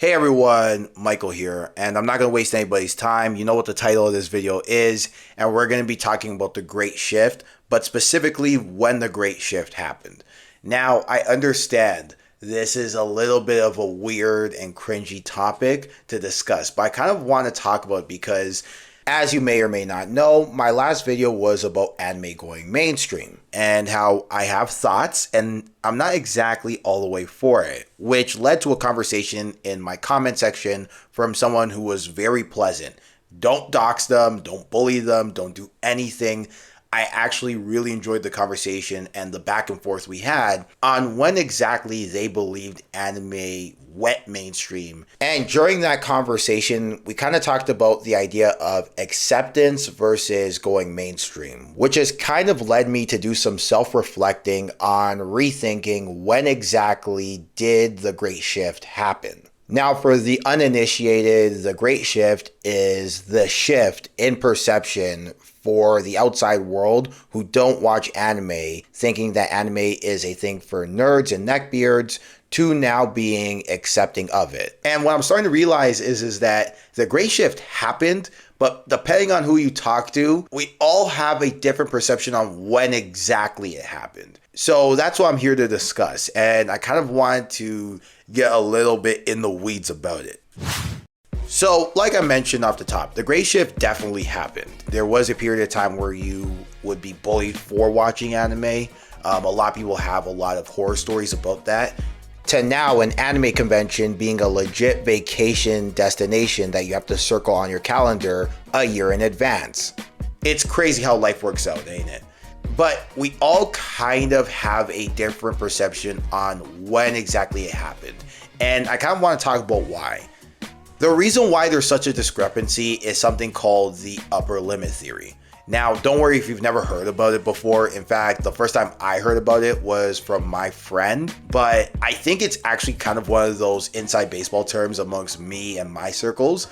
Hey everyone, Michael here, and I'm not going to waste anybody's time. You know what the title of this video is, and we're going to be talking about the Great Shift, but specifically when the Great Shift happened. Now, I understand this is a little bit of a weird and cringy topic to discuss, but I kind of want to talk about it because, as you may or may not know, my last video was about anime going mainstream and how I have thoughts and I'm not exactly all the way for it, which led to a conversation in my comment section from someone who was very pleasant. Don't dox them, don't bully them, don't do anything. I actually really enjoyed the conversation and the back and forth we had on when exactly they believed anime went mainstream. And during that conversation, we kind of talked about the idea of acceptance versus going mainstream, which has kind of led me to do some self-reflecting on rethinking when exactly did the Great Shift happen. Now, for the uninitiated, the Great Shift is the shift in perception for the outside world who don't watch anime, thinking that anime is a thing for nerds and neckbeards, to now being accepting of it. And what I'm starting to realize is that the Great Shift happened, but depending on who you talk to, we all have a different perception on when exactly it happened. So that's what I'm here to discuss, and I kind of wanted to get a little bit in the weeds about it. So, like I mentioned off the top, the Great Shift definitely happened. There was a period of time where you would be bullied for watching anime. A lot of people have a lot of horror stories about that. To now, an anime convention being a legit vacation destination that you have to circle on your calendar a year in advance. It's crazy how life works out, ain't it? But we all kind of have a different perception on when exactly it happened. And I kind of want to talk about why. The reason why there's such a discrepancy is something called the upper limit theory. Now, don't worry if you've never heard about it before. In fact, the first time I heard about it was from my friend, but I think it's actually kind of one of those inside baseball terms amongst me and my circles.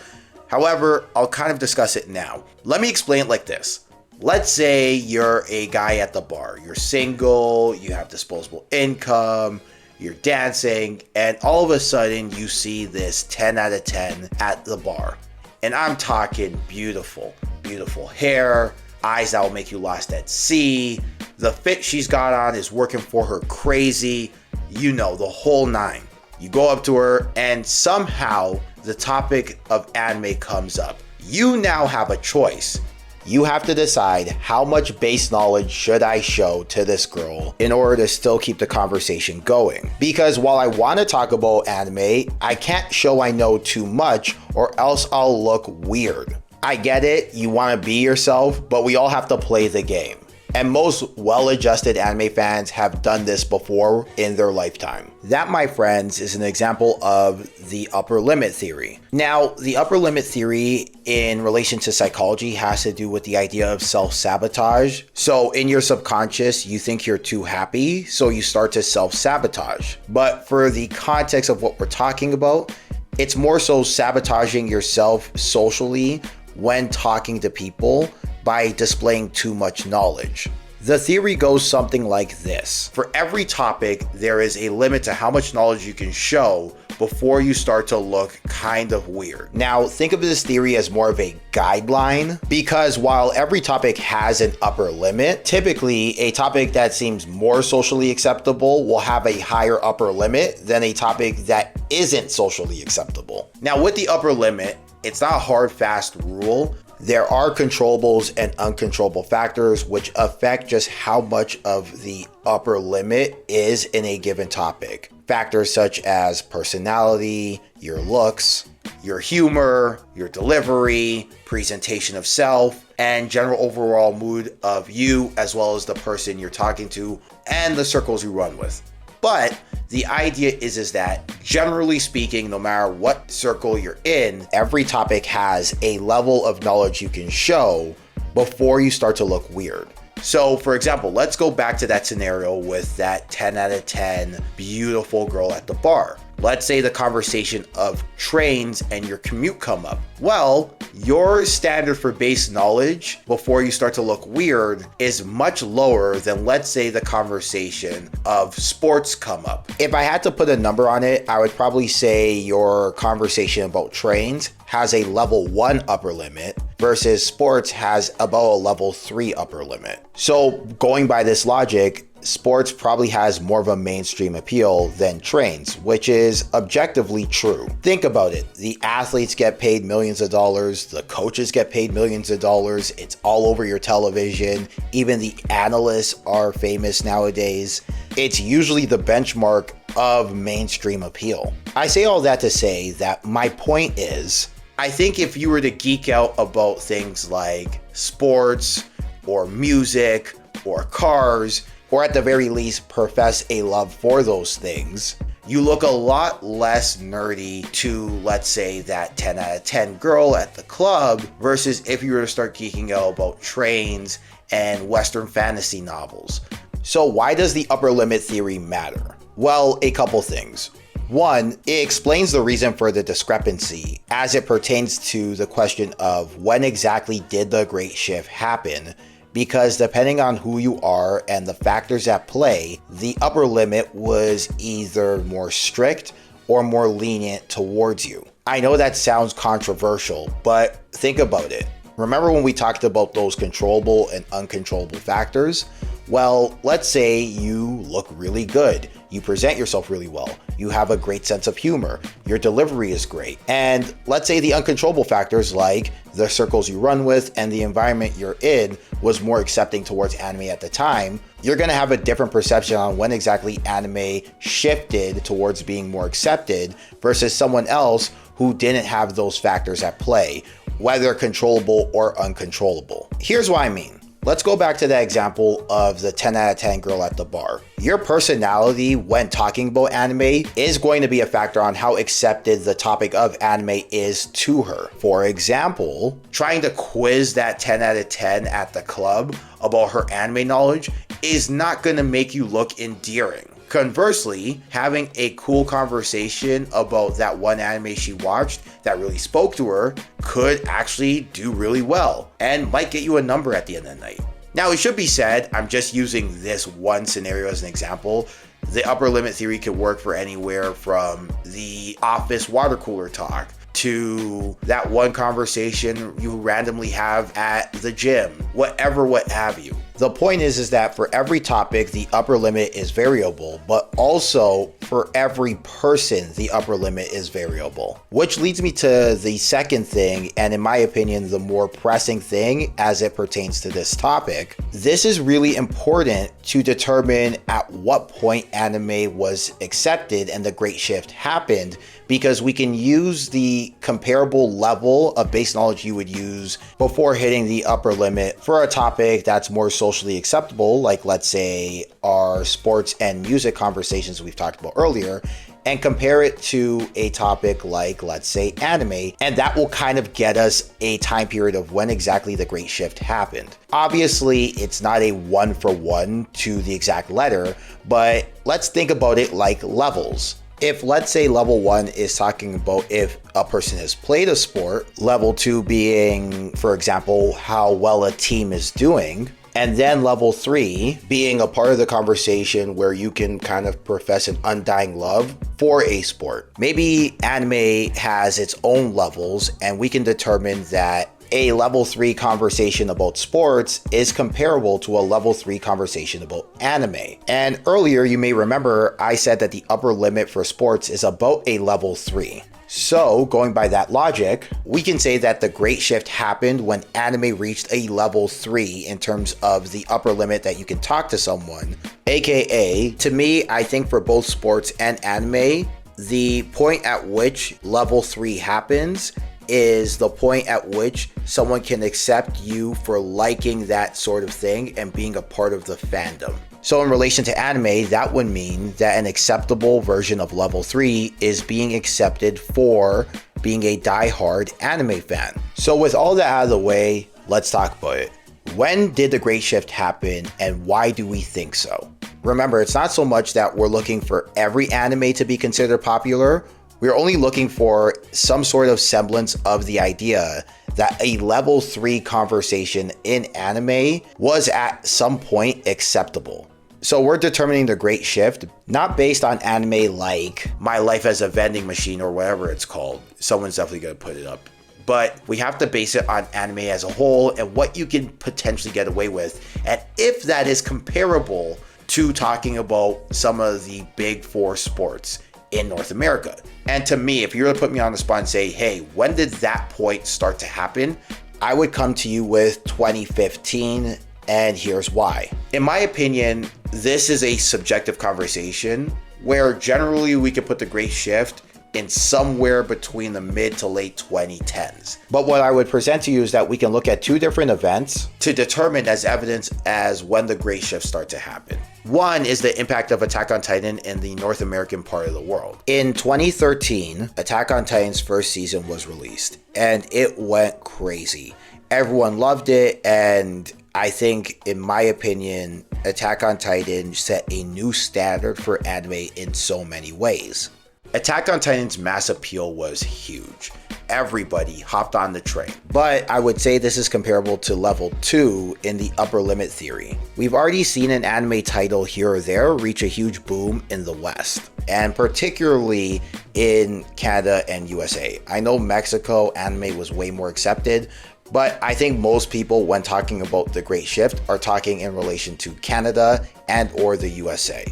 However, I'll kind of discuss it now. Let me explain it like this. Let's say you're a guy at the bar. You're single, you have disposable income, you're dancing, and all of a sudden you see this 10 out of 10 at the bar. And I'm talking beautiful, beautiful hair, eyes that will make you lost at sea. The fit she's got on is working for her crazy, you know, the whole nine. You go up to her and somehow the topic of anime comes up. You now have a choice. You have to decide how much base knowledge should I show to this girl in order to still keep the conversation going. Because while I want to talk about anime, I can't show I know too much or else I'll look weird. I get it, you want to be yourself, but we all have to play the game. And most well-adjusted anime fans have done this before in their lifetime. That, my friends, is an example of the upper limit theory. Now, the upper limit theory in relation to psychology has to do with the idea of self-sabotage. So in your subconscious, you think you're too happy, so you start to self-sabotage. But for the context of what we're talking about, it's more so sabotaging yourself socially when talking to people by displaying too much knowledge. The theory goes something like this. For every topic, there is a limit to how much knowledge you can show before you start to look kind of weird. Now, think of this theory as more of a guideline, because while every topic has an upper limit, typically a topic that seems more socially acceptable will have a higher upper limit than a topic that isn't socially acceptable. Now, with the upper limit, it's not a hard, fast rule. There are controllables and uncontrollable factors which affect just how much of the upper limit is in a given topic. Factors such as personality, your looks, your humor, your delivery, presentation of self, and general overall mood of you as well as the person you're talking to and the circles you run with. But the idea is that generally speaking, no matter what circle you're in, every topic has a level of knowledge you can show before you start to look weird. So for example, let's go back to that scenario with that 10 out of 10 beautiful girl at the bar. let's say the conversation of trains and your commute come up. Well, your standard for base knowledge before you start to look weird is much lower than, let's say, the conversation of sports come up. If I had to put a number on it, I would probably say your conversation about trains has a level 1 upper limit versus sports has about a level 3 upper limit. So going by this logic, sports probably has more of a mainstream appeal than trains, which is objectively true. Think about it. The athletes get paid millions of dollars. The coaches get paid millions of dollars. It's all over your television. Even the analysts are famous nowadays. It's usually the benchmark of mainstream appeal. I say all that to say that my point is, I think if you were to geek out about things like sports or music or cars, or at the very least profess a love for those things, you look a lot less nerdy to, let's say, that 10 out of 10 girl at the club versus if you were to start geeking out about trains and Western fantasy novels. So why does the upper limit theory matter? Well, a couple things. One, it explains the reason for the discrepancy as it pertains to the question of when exactly did the Great Shift happen, because depending on who you are and the factors at play, the upper limit was either more strict or more lenient towards you. I know that sounds controversial, but think about it. Remember when we talked about those controllable and uncontrollable factors? Well, let's say you look really good, you present yourself really well, you have a great sense of humor, your delivery is great, and let's say the uncontrollable factors like the circles you run with and the environment you're in was more accepting towards anime at the time. You're going to have a different perception on when exactly anime shifted towards being more accepted versus someone else who didn't have those factors at play, whether controllable or uncontrollable. Here's what I mean. Let's go back to that example of the 10 out of 10 girl at the bar. Your personality when talking about anime is going to be a factor on how accepted the topic of anime is to her. For example, trying to quiz that 10 out of 10 at the club about her anime knowledge is not going to make you look endearing. Conversely, having a cool conversation about that one anime she watched that really spoke to her could actually do really well and might get you a number at the end of the night. Now, it should be said, I'm just using this one scenario as an example. The upper limit theory could work for anywhere from the office water cooler talk to that one conversation you randomly have at the gym, whatever, what have you. The point is that for every topic, the upper limit is variable, but also for every person, the upper limit is variable. Which leads me to the second thing, and in my opinion, the more pressing thing as it pertains to this topic. This is really important to determine at what point anime was accepted and the Great Shift happened, because we can use the comparable level of base knowledge you would use before hitting the upper limit for a topic that's more socially acceptable, like let's say our sports and music conversations we've talked about earlier, and compare it to a topic like, let's say, anime, and that will kind of get us a time period of when exactly the Great Shift happened. Obviously, it's not a one-for-one to the exact letter, but let's think about it like levels. If, let's say, level 1 is talking about if a person has played a sport, level 2 being, for example, how well a team is doing, and then level 3 being a part of the conversation where you can kind of profess an undying love for a sport. Maybe anime has its own levels, and we can determine that a level 3 conversation about sports is comparable to a level 3 conversation about anime. And earlier, you may remember I said that the upper limit for sports is about a level 3. So, going by that logic, we can say that the Great Shift happened when anime reached a level 3 in terms of the upper limit that you can talk to someone. AKA, to me, I think for both sports and anime, the point at which level 3 happens is the point at which someone can accept you for liking that sort of thing and being a part of the fandom. So in relation to anime, that would mean that an acceptable version of level 3 is being accepted for being a die-hard anime fan. So with all that out of the way, let's talk about it. When did the Great Shift happen and why do we think so? Remember, it's not so much that we're looking for every anime to be considered popular. We're only looking for some sort of semblance of the idea that a level 3 conversation in anime was at some point acceptable. So we're determining the great shift, not based on anime like My Life as a Vending Machine or whatever it's called. Someone's definitely gonna put it up. But we have to base it on anime as a whole and what you can potentially get away with. And if that is comparable to talking about some of the big 4 sports in North America. And to me, if you were to put me on the spot and say, hey, when did that point start to happen? I would come to you with 2015, and here's why. In my opinion, this is a subjective conversation where generally we could put the great shift in somewhere between the mid to late 2010s. But what I would present to you is that we can look at 2 different events to determine as evidence as when the great shifts start to happen. One is the impact of Attack on Titan in the North American part of the world. In 2013, Attack on Titan's first season was released, and it went crazy. Everyone loved it, and I think, in my opinion, Attack on Titan set a new standard for anime in so many ways. Attack on Titan's mass appeal was huge. Everybody hopped on the train. But I would say this is comparable to level 2 in the upper limit theory. We've already seen an anime title here or there reach a huge boom in the West, and particularly in Canada and USA. I know Mexico anime was way more accepted, but I think most people, when talking about the Great Shift, are talking in relation to Canada and or the USA.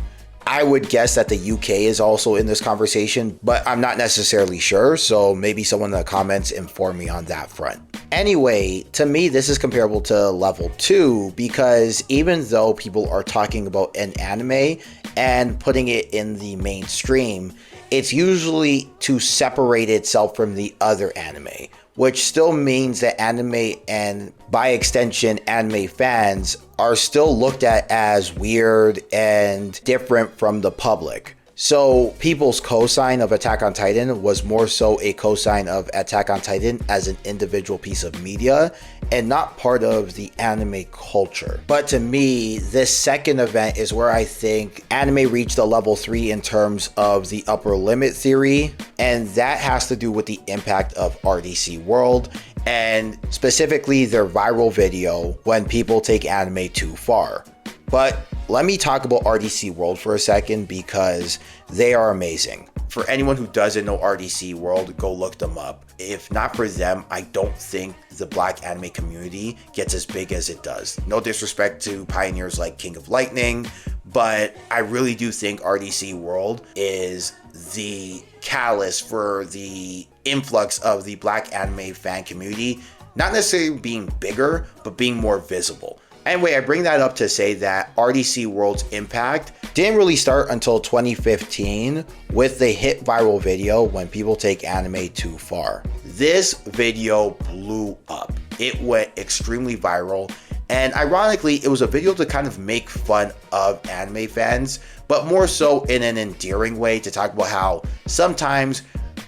I would guess that the UK is also in this conversation, but I'm not necessarily sure, so maybe someone in the comments inform me on that front. Anyway, to me, this is comparable to level 2 because even though people are talking about an anime and putting it in the mainstream, it's usually to separate itself from the other anime, which still means that anime and by extension anime fans are still looked at as weird and different from the public. So people's cosign of Attack on Titan was more so a cosign of Attack on Titan as an individual piece of media and not part of the anime culture. But to me, this second event is where I think anime reached a level 3 in terms of the upper limit theory, and that has to do with the impact of RDC World and specifically their viral video when people take anime too far. But let me talk about RDC World for a second because they are amazing. For anyone who doesn't know RDC World, go look them up. If not for them, I don't think the Black anime community gets as big as it does. No disrespect to pioneers like King of Lightning, but I really do think RDC World is the catalyst for the influx of the Black anime fan community, not necessarily being bigger, but being more visible. Anyway, I bring that up to say that RDC World's impact didn't really start until 2015 with the hit viral video When People Take Anime Too Far. This video blew up. It went extremely viral, and ironically, it was a video to kind of make fun of anime fans, but more so in an endearing way to talk about how sometimes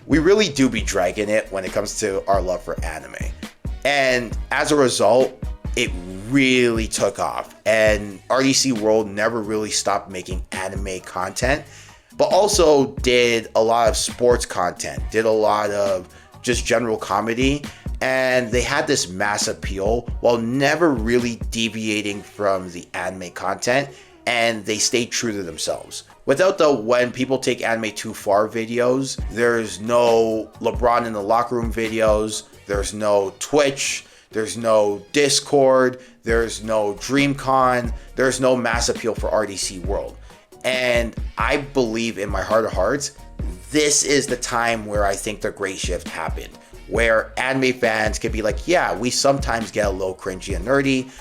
we really do be dragging it when it comes to our love for anime. And as a result, it really took off, and RDC World never really stopped making anime content, but also did a lot of sports content, did a lot of just general comedy, and they had this mass appeal while never really deviating from the anime content, and they stayed true to themselves. Without the When People Take Anime Too Far videos, there's no LeBron in the locker room videos, there's no Twitch, there's no Discord, there's no DreamCon, there's no mass appeal for RDC World. And I believe in my heart of hearts, this is the time where I think the great shift happened, where anime fans can be like, yeah, we sometimes get a little cringy and nerdy,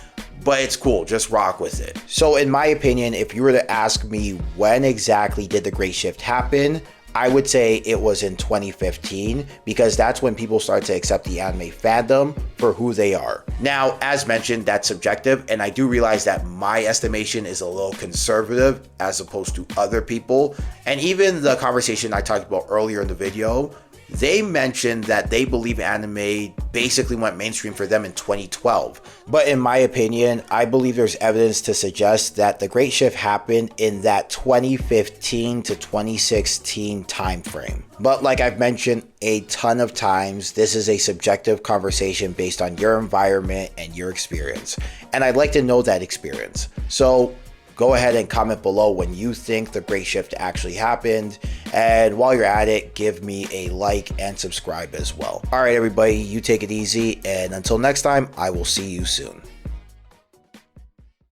but it's cool, just rock with it. So in my opinion, if you were to ask me when exactly did the great shift happen, I would say it was in 2015 because that's when people started to accept the anime fandom for who they are. Now, as mentioned, that's subjective, and I do realize that my estimation is a little conservative as opposed to other people. And even the conversation I talked about earlier in the video They mentioned that they believe anime basically went mainstream for them in 2012. But in my opinion, I believe there's evidence to suggest that the Great Shift happened in that 2015 to 2016 time frame. But like I've mentioned a ton of times, this is a subjective conversation based on your environment and your experience. And I'd like to know that experience. So go ahead and comment below when you think the Great Shift actually happened. And while you're at it, give me a like and subscribe as well. All right, everybody, you take it easy. And until next time, I will see you soon.